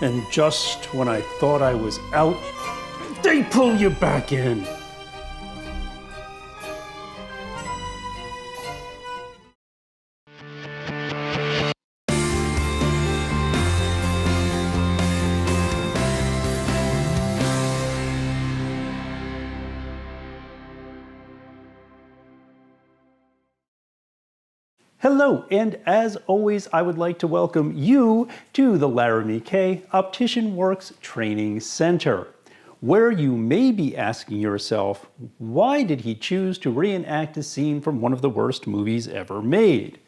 And just when I thought I was out, they pull you back in. Hello, and as always, I would like to welcome you to the Laramy-K Optician Works Training Center, where you may be asking yourself, why did he choose to reenact a scene from one of the worst movies ever made?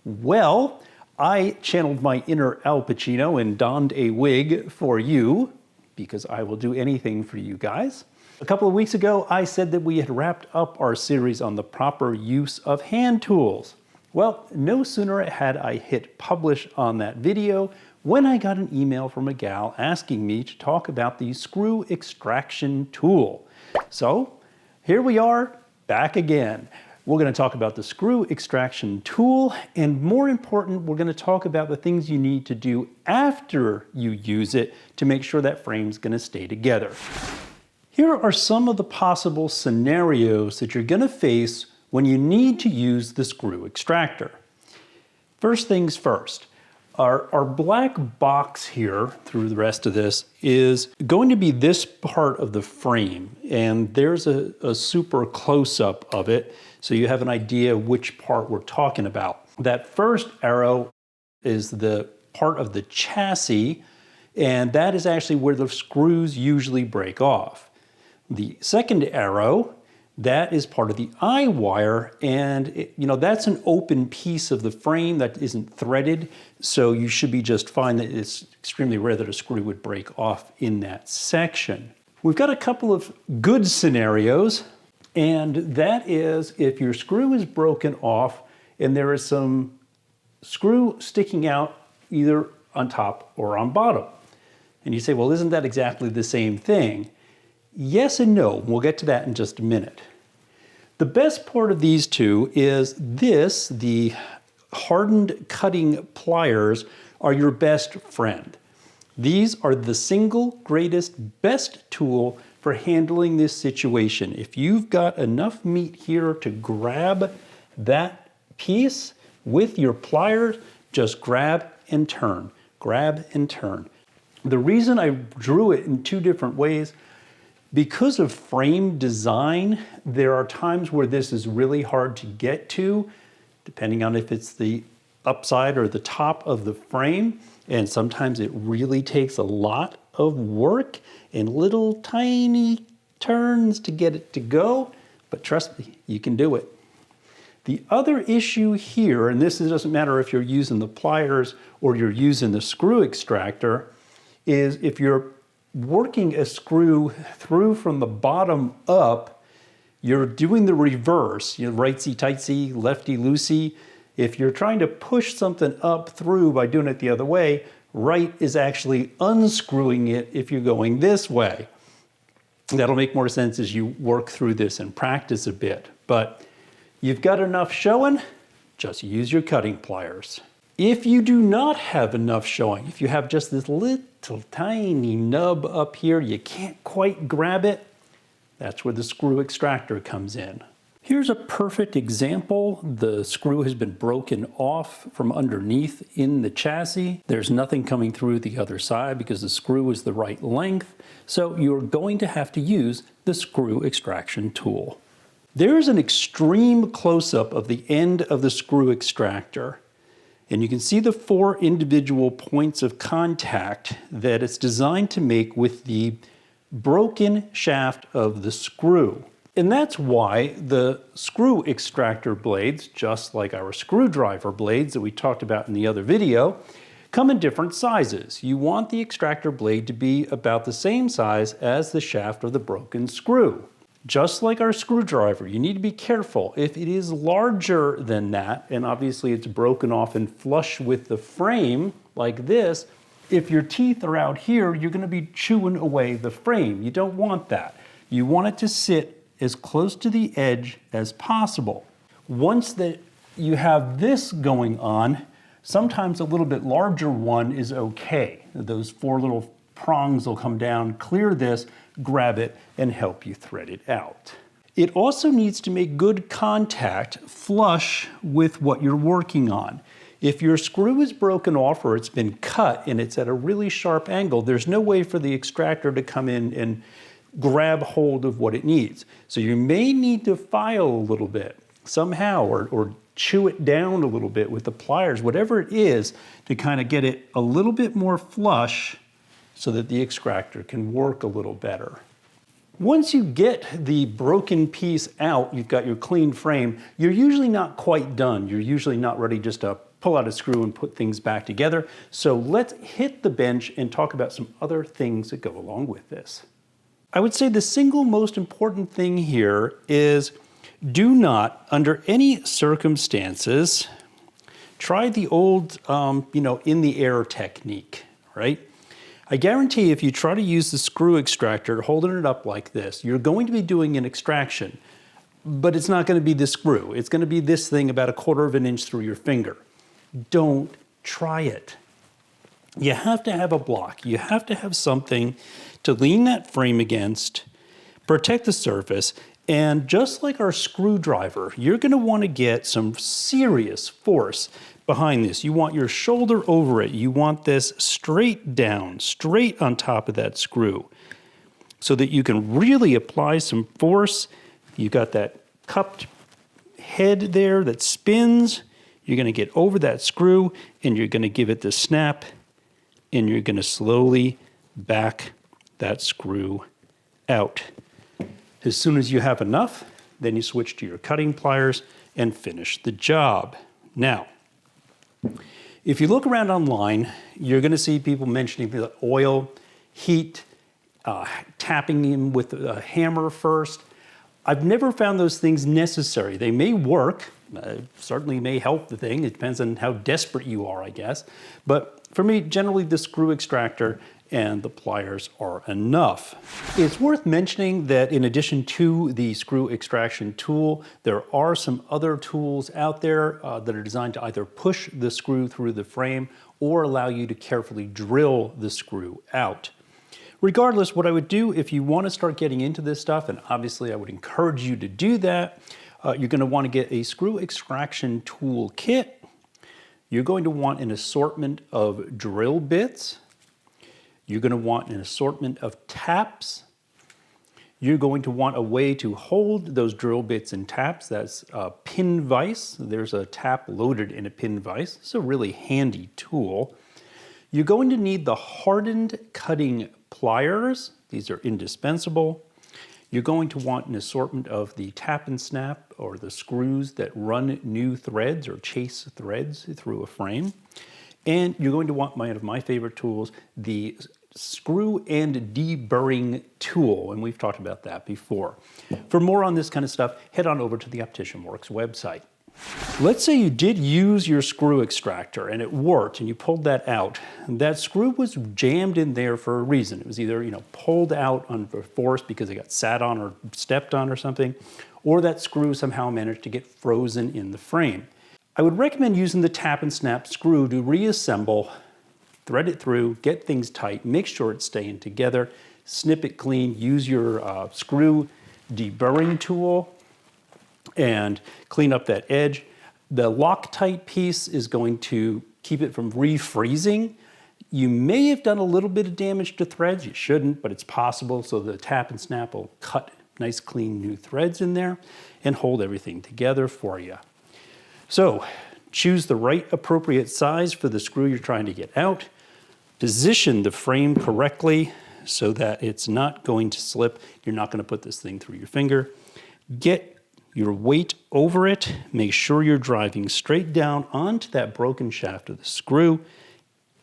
Well, I channeled my inner Al Pacino and donned a wig for you, because I will do anything for you guys. A couple of weeks ago, I said that we had wrapped up our series on the proper use of hand tools. Well, no sooner had I hit publish on that video when I got an email from a gal asking me to talk about the screw extraction tool. So here we are, back again. We're going to talk about the screw extraction tool, and more important, we're going to talk about the things you need to do after you use it to make sure that frame's going to stay together. Here are some of the possible scenarios that you're going to face when you need to use the screw extractor. First things first, our black box here through the rest of this is going to be this part of the frame, and there's a super close-up of it so you have an idea which part we're talking about. That first arrow is the part of the chassis, and that is actually where the screws usually break off. The second arrow, that is part of the eye wire, and that's an open piece of the frame that isn't threaded, so you should be just fine. That it's extremely rare that a screw would break off in that section. We've got a couple of good scenarios, and that is if your screw is broken off and there is some screw sticking out either on top or on bottom. And you say, well, isn't that exactly the same thing? Yes and no. We'll get to that in just a minute. The best part of these two is this, the hardened cutting pliers are your best friend. These are the single greatest, best tool for handling this situation. If you've got enough meat here to grab that piece with your pliers, just grab and turn, grab and turn. The reason I drew it in two different ways, because of frame design, there are times where this is really hard to get to, depending on if it's the upside or the top of the frame. And sometimes it really takes a lot of work and little tiny turns to get it to go. But trust me, you can do it. The other issue here, and this doesn't matter if you're using the pliers or you're using the screw extractor, is if you're working a screw through from the bottom up, you're doing the reverse, rightsy-tightsy, lefty-loosey. If you're trying to push something up through by doing it the other way, right is actually unscrewing it if you're going this way. That'll make more sense as you work through this and practice a bit. But you've got enough showing, just use your cutting pliers. If you do not have enough showing, if you have just this little tiny nub up here, you can't quite grab it, that's where the screw extractor comes in. Here's a perfect example. The screw has been broken off from underneath in the chassis. There's nothing coming through the other side because the screw is the right length, so you're going to have to use the screw extraction tool. There's an extreme close-up of the end of the screw extractor. And you can see the 4 individual points of contact that it's designed to make with the broken shaft of the screw. And that's why the screw extractor blades, just like our screwdriver blades that we talked about in the other video, come in different sizes. You want the extractor blade to be about the same size as the shaft of the broken screw. Just like our screwdriver, you need to be careful. If it is larger than that, and obviously it's broken off and flush with the frame like this, if your teeth are out here, you're going to be chewing away the frame. You don't want that. You want it to sit as close to the edge as possible. Once that you have this going on, Sometimes a little bit larger one is okay. Those 4 little prongs will come down, clear this, grab it, and help you thread it out. It also needs to make good contact flush with what you're working on. If your screw is broken off or it's been cut and it's at a really sharp angle, there's no way for the extractor to come in and grab hold of what it needs. So you may need to file a little bit somehow or chew it down a little bit with the pliers, whatever it is, to kind of get it a little bit more flush so that the extractor can work a little better. Once you get the broken piece out, you've got your clean frame, you're usually not quite done. You're usually not ready just to pull out a screw and put things back together. So let's hit the bench and talk about some other things that go along with this. I would say the single most important thing here is do not, under any circumstances, try the old, in the air technique, right? I guarantee if you try to use the screw extractor, holding it up like this, you're going to be doing an extraction, but it's not going to be the screw. It's going to be this thing about 1/4 of an inch through your finger. Don't try it. You have to have a block. You have to have something to lean that frame against, protect the surface, and just like our screwdriver, you're going to want to get some serious force behind this. You want your shoulder over it. You want this straight down, straight on top of that screw so that you can really apply some force. You've got that cupped head there that spins. You're going to get over that screw and you're going to give it the snap and you're going to slowly back that screw out. As soon as you have enough, then you switch to your cutting pliers and finish the job. Now, if you look around online, you're going to see people mentioning the oil, heat, tapping him with a hammer first. I've never found those things necessary. They may work, certainly may help the thing. It depends on how desperate you are, I guess. But for me, generally the screw extractor and the pliers are enough. It's worth mentioning that in addition to the screw extraction tool, there are some other tools out there that are designed to either push the screw through the frame or allow you to carefully drill the screw out. Regardless, what I would do if you want to start getting into this stuff, and obviously I would encourage you to do that, you're going to want to get a screw extraction tool kit. You're going to want an assortment of drill bits. You're going to want an assortment of taps. You're going to want a way to hold those drill bits and taps. That's a pin vise. There's a tap loaded in a pin vise. It's a really handy tool. You're going to need the hardened cutting pliers. These are indispensable. You're going to want an assortment of the tap and snap or the screws that run new threads or chase threads through a frame. And you're going to want one of my favorite tools, the screw and deburring tool, and we've talked about that before. For more on this kind of stuff, head on over to the Optician Works website. Let's say you did use your screw extractor and it worked and you pulled that out. That screw was jammed in there for a reason. It was either, pulled out on force because it got sat on or stepped on or something, or that screw somehow managed to get frozen in the frame. I would recommend using the tap and snap screw to reassemble, thread it through, get things tight, make sure it's staying together, snip it clean, use your screw deburring tool and clean up that edge. The Loctite piece is going to keep it from refreezing. You may have done a little bit of damage to threads. You shouldn't, but it's possible. So the tap and snap will cut nice, clean new threads in there and hold everything together for you. So choose the right appropriate size for the screw you're trying to get out. Position the frame correctly so that it's not going to slip. You're not going to put this thing through your finger. Get your weight over it. Make sure you're driving straight down onto that broken shaft of the screw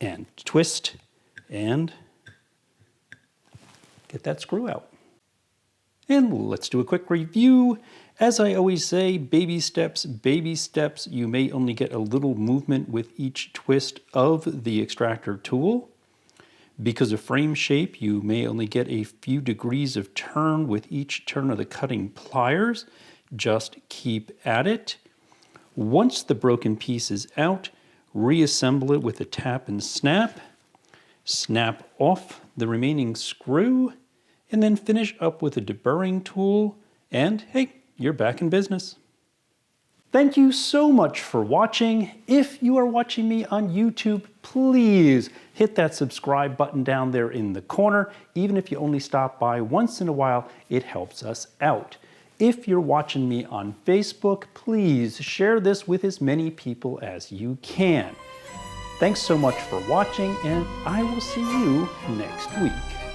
and twist and get that screw out. And let's do a quick review. As I always say, baby steps, baby steps. You may only get a little movement with each twist of the extractor tool. Because of frame shape, you may only get a few degrees of turn with each turn of the cutting pliers. Just keep at it. Once the broken piece is out, reassemble it with a tap and snap, snap off the remaining screw, and then finish up with a deburring tool, and hey, you're back in business. Thank you so much for watching. If you are watching me on YouTube, please hit that subscribe button down there in the corner. Even if you only stop by once in a while, it helps us out. If you're watching me on Facebook, please share this with as many people as you can. Thanks so much for watching, and I will see you next week.